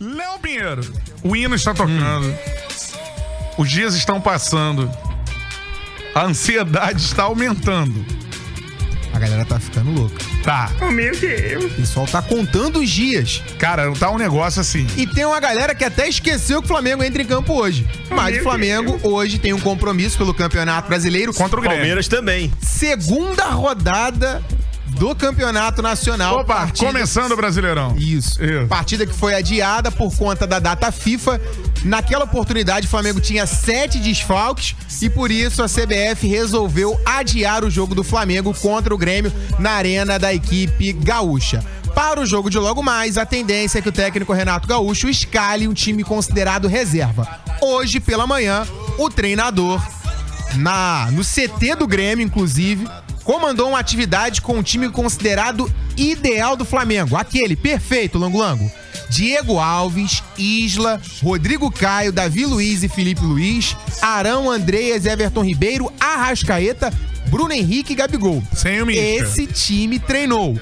Léo Pinheiro, o hino está tocando. Os dias estão passando. A ansiedade está aumentando. A galera tá ficando louca. Tá. Oh, meu Deus. O pessoal tá contando os dias. Cara, tá um negócio assim. E tem uma galera que até esqueceu que o Flamengo entra em campo hoje. Mas o Flamengo hoje tem um compromisso pelo Campeonato Brasileiro contra o Grêmio. Palmeiras também. Segunda rodada do Campeonato Nacional. Opa, começando o Brasileirão. Isso. Partida que foi adiada por conta da data FIFA. Naquela oportunidade, o Flamengo tinha 7 desfalques e por isso a CBF resolveu adiar o jogo do Flamengo contra o Grêmio na arena da equipe gaúcha. Para o jogo de logo mais, a tendência é que o técnico Renato Gaúcho escale um time considerado reserva. Hoje, pela manhã, o treinador, no CT do Grêmio, inclusive, comandou uma atividade com o time considerado ideal do Flamengo. Aquele, perfeito, Lango-Lango. Diego Alves, Isla, Rodrigo Caio, Davi Luiz e Felipe Luiz, Arão, Andreas, Everton Ribeiro, Arrascaeta, Bruno Henrique e Gabigol. Sem o Mischa. Esse time treinou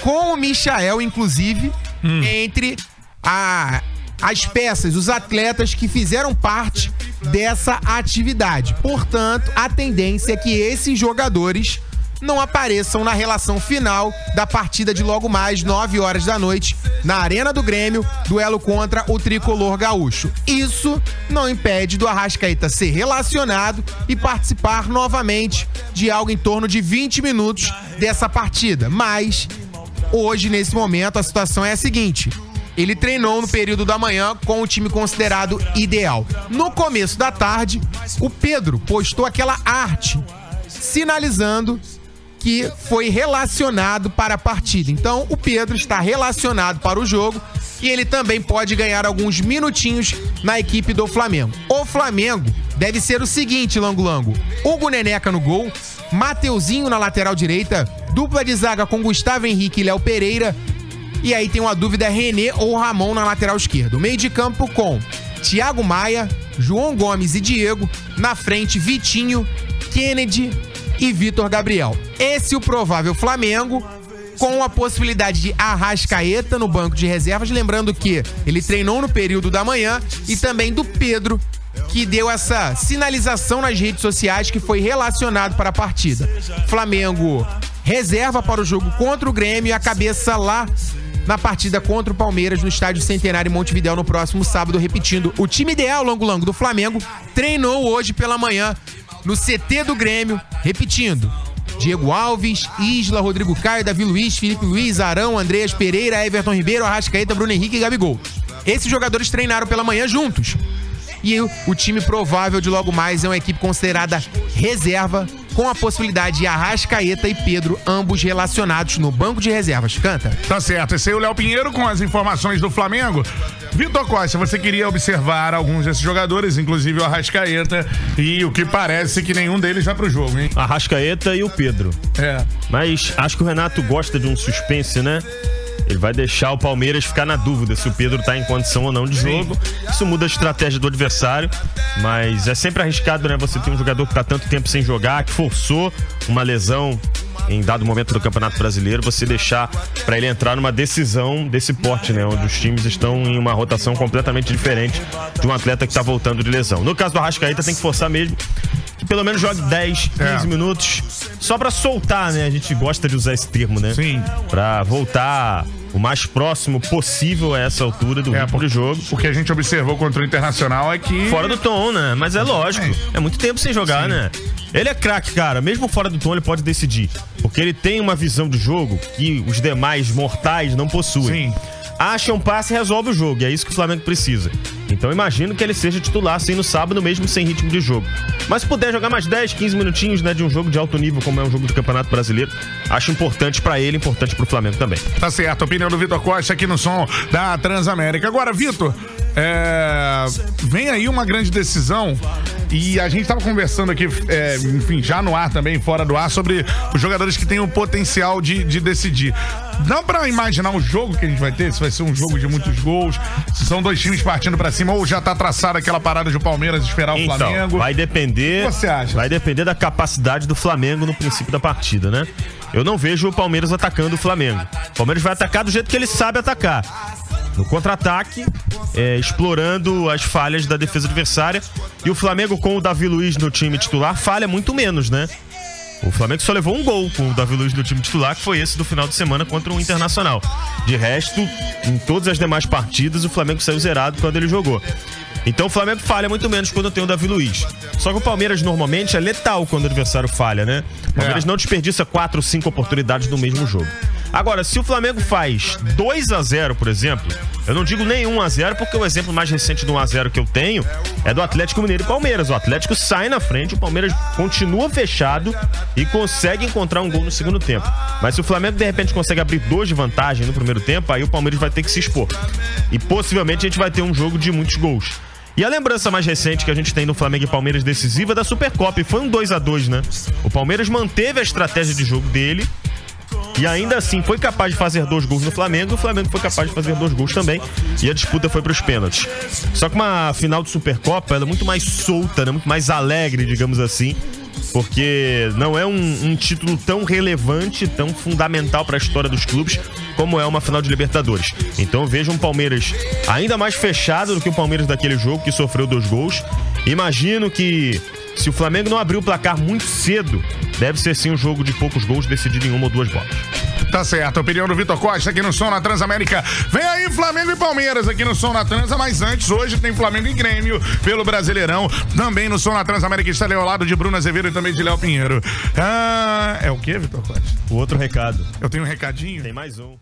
com o Michael, inclusive, entre as peças, os atletas que fizeram parte dessa atividade. Portanto, a tendência é que esses jogadores não apareçam na relação final da partida de logo mais 9 horas da noite na Arena do Grêmio, duelo contra o tricolor gaúcho. Isso não impede do Arrascaeta ser relacionado e participar novamente de algo em torno de 20 minutos dessa partida. Mas hoje, nesse momento, a situação é a seguinte: ele treinou no período da manhã com o time considerado ideal. No começo da tarde, o Pedro postou aquela arte sinalizando que foi relacionado para a partida. Então, o Pedro está relacionado para o jogo e ele também pode ganhar alguns minutinhos na equipe do Flamengo. O Flamengo deve ser o seguinte, Lango-Lango: Hugo Neneca no gol, Mateuzinho na lateral direita, dupla de zaga com Gustavo Henrique e Léo Pereira. E aí tem uma dúvida, René ou Ramon na lateral esquerda. O meio de campo com Thiago Maia, João Gomes e Diego. Na frente, Vitinho, Kennedy e Vitor Gabriel. Esse é o provável Flamengo, com a possibilidade de Arrascaeta no banco de reservas. Lembrando que ele treinou no período da manhã, e também do Pedro, que deu essa sinalização nas redes sociais que foi relacionado para a partida. Flamengo reserva para o jogo contra o Grêmio e a cabeça lá na partida contra o Palmeiras no Estádio Centenário em Montevidéu no próximo sábado. Repetindo, o time ideal, Lango-Lango, do Flamengo treinou hoje pela manhã no CT do Grêmio. Repetindo, Diego Alves, Isla, Rodrigo Caio, Davi Luiz, Felipe Luiz, Arão, Andreas Pereira, Everton Ribeiro, Arrascaeta, Bruno Henrique e Gabigol. Esses jogadores treinaram pela manhã juntos. E o time provável de logo mais é uma equipe considerada reserva, com a possibilidade de Arrascaeta e Pedro, ambos relacionados no banco de reservas. Canta. Tá certo. Esse aí é o Léo Pinheiro com as informações do Flamengo. Vitor Costa, você queria observar alguns desses jogadores, inclusive o Arrascaeta, e o que parece que nenhum deles vai pro jogo, hein? Arrascaeta e o Pedro. É. Mas acho que o Renato gosta de um suspense, né? Ele vai deixar o Palmeiras ficar na dúvida se o Pedro tá em condição ou não de jogo. Isso muda a estratégia do adversário, mas é sempre arriscado, né? Você tem um jogador que tá tanto tempo sem jogar, que forçou uma lesão em dado momento do Campeonato Brasileiro, você deixar para ele entrar numa decisão desse porte, né? Onde os times estão em uma rotação completamente diferente de um atleta que tá voltando de lesão. No caso do Arrascaeta, tem que forçar mesmo que pelo menos jogue 10, 15 minutos só pra soltar, né? A gente gosta de usar esse termo, né? Sim. Pra voltar o mais próximo possível a essa altura do ritmo do jogo. O que a gente observou contra o Internacional é que... Fora do tom, né? Mas é lógico. É muito tempo sem jogar, né? Ele é craque, cara. Mesmo fora do tom, ele pode decidir. Porque ele tem uma visão do jogo que os demais mortais não possuem. Sim. Acha um passe e resolve o jogo. E é isso que o Flamengo precisa. Então imagino que ele seja titular assim no sábado, mesmo sem ritmo de jogo. Mas se puder jogar mais 10, 15 minutinhos, né, de um jogo de alto nível, como é um jogo do Campeonato Brasileiro, acho importante pra ele, importante pro Flamengo também. Tá certo, a opinião do Vitor Costa aqui no som da Transamérica. Agora, Vitor, vem aí uma grande decisão e a gente tava conversando aqui, enfim, já no ar também, fora do ar, sobre os jogadores que têm o potencial de decidir. Dá pra imaginar o jogo que a gente vai ter? Se vai ser um jogo de muitos gols, se são dois times partindo pra cima, ou já tá traçada aquela parada de o Palmeiras esperar o Flamengo? Vai depender. O que você acha? Vai depender da capacidade do Flamengo no princípio da partida, né? Eu não vejo o Palmeiras atacando o Flamengo. O Palmeiras vai atacar do jeito que ele sabe atacar. no contra-ataque, explorando as falhas da defesa adversária. E o Flamengo, com o Davi Luiz no time titular, falha muito menos, né? O Flamengo só levou um gol com o Davi Luiz no time titular, que foi esse do final de semana contra o Internacional. De resto, em todas as demais partidas, o Flamengo saiu zerado quando ele jogou. Então o Flamengo falha muito menos quando tem o Davi Luiz. Só que o Palmeiras normalmente é letal quando o adversário falha, né? O Palmeiras não desperdiça 4 ou 5 oportunidades no mesmo jogo. Agora, se o Flamengo faz 2-0, por exemplo, eu não digo nem 1-0, porque o exemplo mais recente do 1-0 que eu tenho é do Atlético Mineiro e Palmeiras. O Atlético sai na frente, o Palmeiras continua fechado e consegue encontrar um gol no segundo tempo. Mas se o Flamengo, de repente, consegue abrir 2 de vantagem no primeiro tempo, aí o Palmeiras vai ter que se expor. E possivelmente a gente vai ter um jogo de muitos gols. E a lembrança mais recente que a gente tem no Flamengo e Palmeiras decisiva é da Supercopa, e foi um 2-2, né? O Palmeiras manteve a estratégia de jogo dele e ainda assim foi capaz de fazer 2 gols no Flamengo, e o Flamengo foi capaz de fazer 2 gols também, e a disputa foi para os pênaltis. Só que uma final de Supercopa, ela é muito mais solta, né? Muito mais alegre, digamos assim, porque não é um título tão relevante, tão fundamental para a história dos clubes como é uma final de Libertadores. Então eu vejo um Palmeiras ainda mais fechado do que o Palmeiras daquele jogo, que sofreu 2 gols. Imagino que se o Flamengo não abrir o placar muito cedo, deve ser sim um jogo de poucos gols decidido em 1 ou 2 bolas. Tá certo, a opinião do Vitor Costa aqui no Som na Transamérica. Vem aí Flamengo e Palmeiras aqui no Som na Transa, mas antes, hoje tem Flamengo e Grêmio pelo Brasileirão. Também no Som na Transamérica está ao lado de Bruno Azevedo e também de Léo Pinheiro. É o que, Vitor Costa? O outro recado. Eu tenho um recadinho? Tem mais um.